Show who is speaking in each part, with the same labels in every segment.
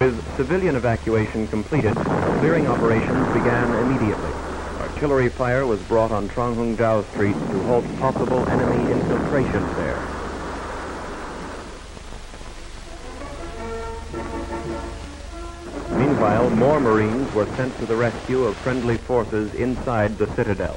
Speaker 1: With civilian evacuation completed, clearing operations began immediately. Artillery fire was brought on Trong Hung Dao Street to halt possible enemy infiltration there. Meanwhile, more Marines were sent to the rescue of friendly forces inside the citadel.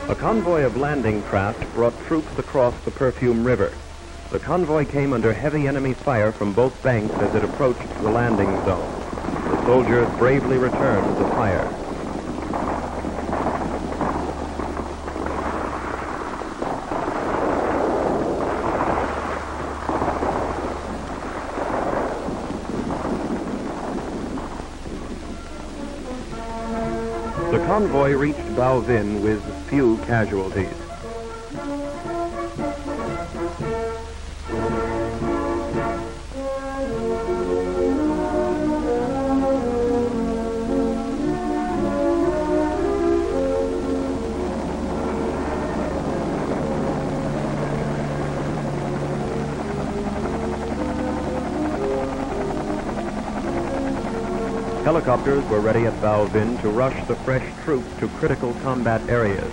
Speaker 1: A convoy of landing craft brought troops across the Perfume River. The convoy came under heavy enemy fire from both banks as it approached the landing zone. The soldiers bravely returned the fire. The convoy reached Bao Vinh with few casualties. Helicopters were ready at Bao Vinh to rush the fresh troops to critical combat areas.